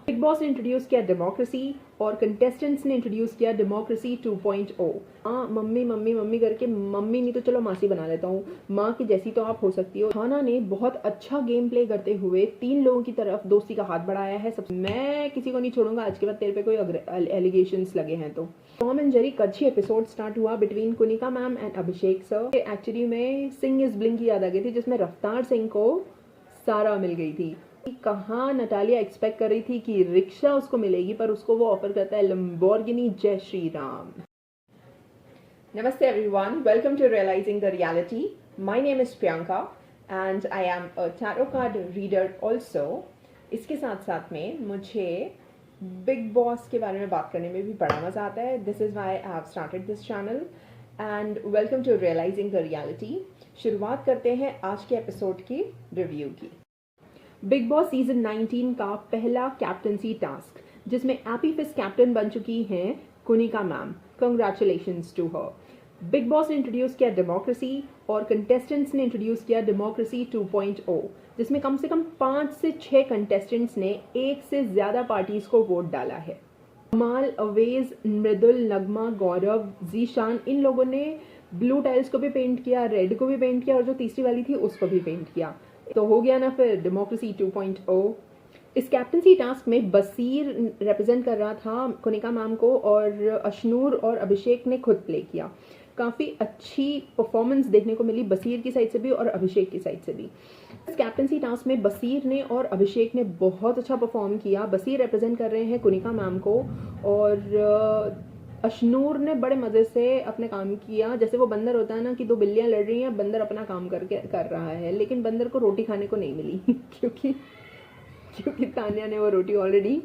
Big Boss ने introduce किया democracy और कंटेस्टेंट्स ने इंट्रोड्यूस किया डेमोक्रेसी 2.0। हाँ, मम्मी मम्मी मम्मी करके, मम्मी नहीं तो चलो मासी बना लेता हूँ, माँ की जैसी तो आप हो सकती हो। खाना ने बहुत अच्छा गेम प्ले करते हुए 3 लोगों की तरफ दोस्ती का हाथ बढ़ाया है। मैं किसी को नहीं छोड़ूंगा आज के बाद तेरे पे कोई एलिगेशंस लगे हैं तो। टॉम एंड जेरी का अच्छी एपिसोड स्टार्ट हुआ between Kunika ma'am and Abhishek sir. Actually में सिंह इज ब्लिंग की याद आ गई थी, जिसमें रफ्तार सिंह को सारा मिल गई थी। कहाँ नटालिया एक्सपेक्ट कर रही थी कि रिक्शा उसको मिलेगी, पर उसको वो ऑफर करता है लंबोर्गिनी। जय Shri Ram. Namaste everyone, welcome to Realizing the Reality. My name is Priyanka and I am a tarot card reader also. इसके साथ साथ में मुझे बिग बॉस के बारे में बात करने में भी बड़ा मज़ा आता है। This is why I have started this channel and welcome to Realizing the Reality. शुरुआत करते हैं आज के एपिसोड की रिव्यू की। बिग बॉस सीजन 19 का पहला कैप्टनसी टास्क, जिसमें एपी फिस कैप्टन बन चुकी हैं Kunika ma'am. Congratulations to her. Bigg Boss ने इंट्रोड्यूस किया डेमोक्रेसी और कंटेस्टेंट्स ने इंट्रोड्यूस किया डेमोक्रेसी 2.0, जिसमें कम से कम 5 से 6 कंटेस्टेंट्स ने एक से ज़्यादा पार्टीज को वोट डाला है। अमाल, अवेज, मृदुल, नगमा, गौरव, जीशान, इन लोगों ने ब्लू टाइल्स को भी पेंट किया, रेड को भी पेंट किया और जो तीसरी वाली थी उसको भी पेंट किया। तो हो गया ना फिर डेमोक्रेसी 2.0। इस कैप्टनसी टास्क में बसीर रिप्रेजेंट कर रहा था कुनिका मैम को और अशनूर और अभिषेक ने खुद प्ले किया। काफ़ी अच्छी परफॉर्मेंस देखने को मिली बसीर की साइड से भी और अभिषेक की साइड से भी। इस कैप्टनसी टास्क में बसीर ने और अभिषेक ने बहुत अच्छा परफॉर्म किया। बसीर रिप्रेजेंट कर रहे हैं कुनिका मैम को और अशनूर ने बड़े मज़े से अपने काम किया। जैसे वो बंदर होता है ना कि 2 बिल्लियां लड़ रही हैं, बंदर अपना काम कर रहा है, लेकिन बंदर को रोटी खाने को नहीं मिली क्योंकि तान्या ने वो रोटी ऑलरेडी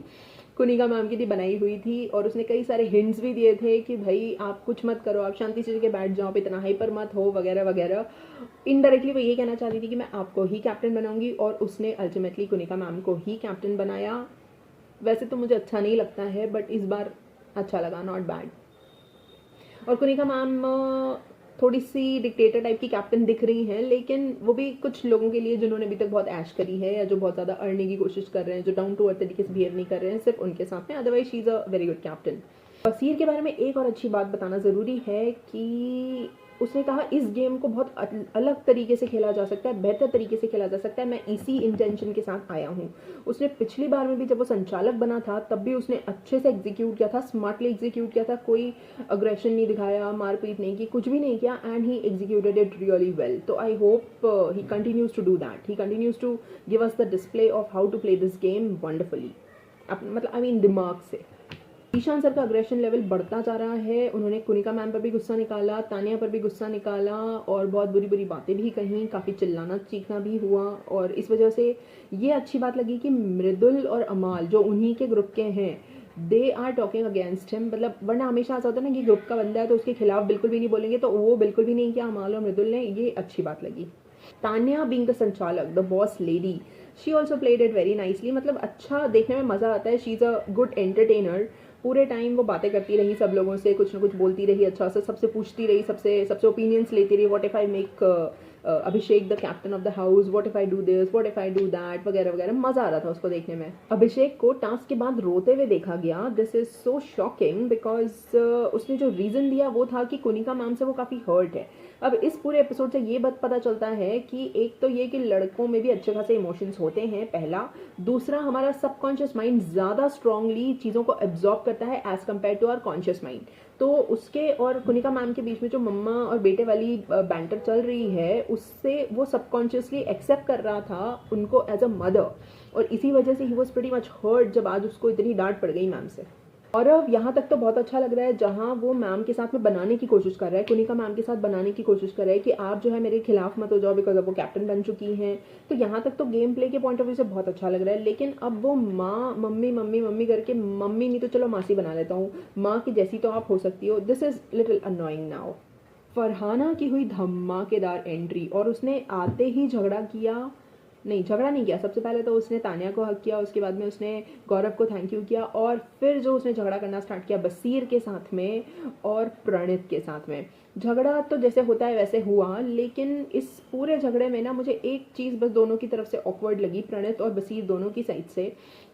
कुनिका मैम की बनाई हुई थी और उसने कई सारे हिंट्स भी दिए थे कि भाई आप कुछ मत करो, आप शांति से बैठ जाओ, इतना हाइपर मत हो वगैरह वगैरह। इनडायरेक्टली वो ये कहना चाहती थी कि मैं आपको ही कैप्टन बनाऊंगी और उसने अल्टीमेटली कुनिका मैम को ही कैप्टन बनाया। वैसे तो मुझे अच्छा नहीं लगता है, बट इस बार अच्छा लगा, नॉट बैड। और कुनिका मैम थोड़ी सी डिक्टेटर टाइप की कैप्टन दिख रही हैं, लेकिन वो भी कुछ लोगों के लिए जिन्होंने अभी तक बहुत ऐश करी है या जो बहुत ज़्यादा अर्निंग की कोशिश कर रहे हैं, जो डाउन टू अर्थ तरीके से बिहेव नहीं कर रहे हैं, सिर्फ उनके साथ में। Otherwise she is a very good captain. Basir के बारे में एक और अच्छी बात बताना ज़रूरी है कि उसने कहा इस गेम को बहुत अलग तरीके से खेला जा सकता है, बेहतर तरीके से खेला जा सकता है, मैं इसी इंटेंशन के साथ आया हूँ। उसने पिछली बार में भी जब वो संचालक बना था तब भी उसने अच्छे से एग्जीक्यूट किया था, स्मार्टली एग्जीक्यूट किया था, कोई अग्रेशन नहीं दिखाया, मारपीट नहीं की, कुछ भी नहीं किया, and he executed it really well. तो I hope he continues to do that, he continues to give us the display of how to play this game wonderfully. मतलब आई मीन दिमाग से। ईशान सर का अग्रेशन लेवल बढ़ता जा रहा है। उन्होंने कुनिका मैम पर भी गुस्सा निकाला, तानिया पर भी गुस्सा निकाला और बहुत बुरी बुरी बातें भी कहीं, काफ़ी चिल्लाना चीखना भी हुआ। और इस वजह से ये अच्छी बात लगी कि मृदुल और अमाल जो उन्हीं के ग्रुप के हैं, they are talking against him. मतलब वरना हमेशा ऐसा होता है ना कि ग्रुप का बंदा है तो उसके खिलाफ बिल्कुल भी नहीं बोलेंगे, तो वो बिल्कुल भी नहीं किया अमाल और मृदुल ने, ये अच्छी बात लगी। तान्या बीइंग द संचालक, the boss lady, she also played it very nicely. मतलब अच्छा देखने में मज़ा आता है। She is a good entertainer. पूरे टाइम वो बातें करती रही, सब लोगों से कुछ ना कुछ बोलती रही, अच्छा से सबसे पूछती रही, सबसे ओपिनियंस लेती रही। What if I make Abhishek the captain of the house, what if I do this, what if I do that वगैरह वगैरह। मज़ा आ रहा था उसको देखने में। अभिषेक को टास्क के बाद रोते हुए देखा गया। This is so shocking because उसने जो रीज़न दिया वो था कि कुनिका मैम से वो काफ़ी हर्ट है। अब इस पूरे एपिसोड से ये बात पता चलता है कि एक तो ये कि लड़कों में भी अच्छे खासे इमोशंस होते हैं, पहला। दूसरा, हमारा सबकॉन्शियस माइंड ज़्यादा स्ट्रांगली चीज़ों को एब्जॉर्ब करता है as compare to our conscious mind. तो उसके और कुनिका मैम के बीच में जो मम्मा और बेटे वाली बैंटर चल रही है, उससे वो सबकॉन्शियसली एक्सेप्ट कर रहा था उनको एज अ मदर, और इसी वजह से ही वॉज प्रीटी मच हर्ट जब आज उसको इतनी डांट पड़ गई मैम से। और अब यहाँ तक तो बहुत अच्छा लग रहा है, जहाँ वो मैम के साथ में बनाने की कोशिश कर रहा है, कुनिका मैम के साथ बनाने की कोशिश कर रहा है कि आप जो है मेरे खिलाफ मत हो जाओ, बिकॉज अब वो कैप्टन बन चुकी हैं। तो यहाँ तक तो गेम प्ले के पॉइंट ऑफ व्यू से बहुत अच्छा लग रहा है। लेकिन अब वो माँ मम्मी मम्मी मम्मी करके, मम्मी नहीं तो चलो मासी बना लेता हूँ, माँ की जैसी तो आप हो सकती हो, this is little annoying now. Farhana की हुई धमाकेदार एंट्री और उसने आते ही झगड़ा किया। नहीं, झगड़ा नहीं किया। सबसे पहले तो उसने तान्या को हक किया, उसके बाद में उसने गौरव को थैंक यू किया, और फिर जो उसने झगड़ा करना स्टार्ट किया बसीर के साथ में और प्रणित के साथ में। झगड़ा तो जैसे होता है वैसे हुआ, लेकिन इस पूरे झगड़े में ना मुझे एक चीज़ बस दोनों की तरफ से ऑकवर्ड लगी, प्रणीत और बसीर दोनों की साइड से,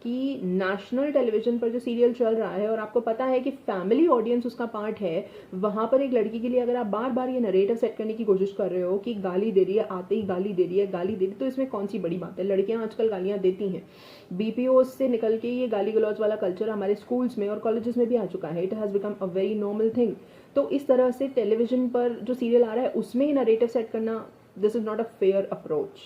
कि नेशनल टेलीविजन पर जो सीरियल चल रहा है और आपको पता है कि फैमिली ऑडियंस उसका पार्ट है, वहाँ पर एक लड़की के लिए अगर आप बार बार ये नरेटिव सेट करने की कोशिश कर रहे हो कि गाली दे रही है, आते ही गाली दे रही है, गाली दे रही, तो इसमें कौन सी बड़ी बात है? लड़कियां आजकल गालियां देती हैं। बीपीओ से निकल के ये गाली गलौज वाला कल्चर हमारे स्कूल्स में और कॉलेजेस में भी आ चुका है। It has become a very normal thing. तो इस तरह से टेलीविजन पर जो सीरियल आ रहा है उसमें ही नरेटिव सेट करना, this is not a fair approach.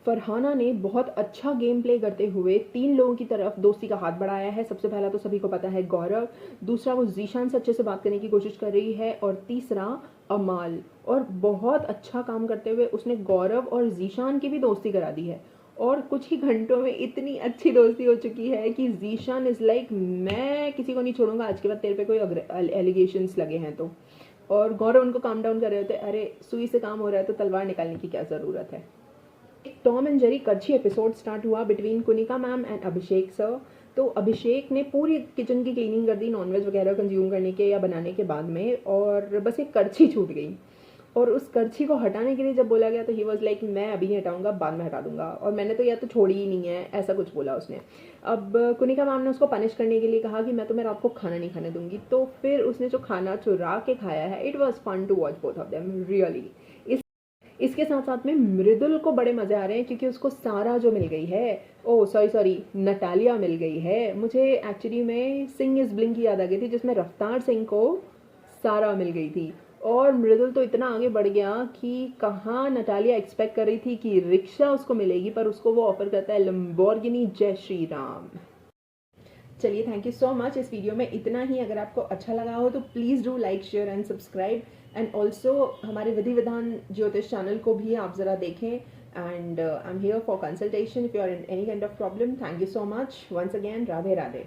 Farhana ने बहुत अच्छा गेम प्ले करते हुए 3 लोगों की तरफ दोस्ती का हाथ बढ़ाया है। सबसे पहला तो सभी को पता है गौरव, दूसरा वो जीशान से अच्छे से बात करने की कोशिश कर रही है, और तीसरा अमाल। और बहुत अच्छा काम करते हुए उसने गौरव और जीशान की भी दोस्ती करा दी है, और कुछ ही घंटों में इतनी अच्छी दोस्ती हो चुकी है कि जीशान इज़ लाइक, मैं किसी को नहीं छोड़ूंगा आज के बाद तेरे पे कोई एलिगेशंस लगे हैं तो। और गौरव उनको काम डाउन कर रहे होते, अरे सुई से काम हो रहा है तो तलवार निकालने की क्या ज़रूरत है। टॉम एंड जेरी कच्छी एपिसोड स्टार्ट हुआ between Kunika ma'am and Abhishek sir. तो अभिषेक ने पूरी किचन की क्लीनिंग कर दी नॉनवेज वगैरह कंज्यूम करने के या बनाने के बाद में, और बस एक करछी छूट गई। और उस करछी को हटाने के लिए जब बोला गया तो ही वॉज लाइक, मैं अभी नहीं हटाऊंगा, बाद में हटा दूंगा, और मैंने तो या तो छोड़ी ही नहीं है, ऐसा कुछ बोला उसने। अब कुनिका मैम ने उसको पनिश करने के लिए कहा कि मैं तुम्हें रात को खाना नहीं खाने दूंगी, तो फिर उसने जो खाना चुरा के खाया है, it was fun to watch both of them really. इसके साथ साथ में मृदुल को बड़े मजे आ रहे हैं क्योंकि उसको सारा जो मिल गई है, ओ सॉरी नटालिया मिल गई है। मुझे एक्चुअली में सिंह इज ब्लिंक की याद आ गई थी जिसमें रफ्तार सिंह को सारा मिल गई थी, और मृदुल तो इतना आगे बढ़ गया कि कहाँ नटालिया एक्सपेक्ट कर रही थी कि रिक्शा उसको मिलेगी, पर उसको वो ऑफर करता है लंबोर्गिनी। जय श्री राम। चलिए, थैंक यू सो मच। इस वीडियो में इतना ही। अगर आपको अच्छा लगा हो तो please do like, share and subscribe, and also हमारे विधि विधान ज्योतिष चैनल को भी आप ज़रा देखें। And I am here for consultation if you are in any kind of problem. Thank you so much once again. Radhe Radhe.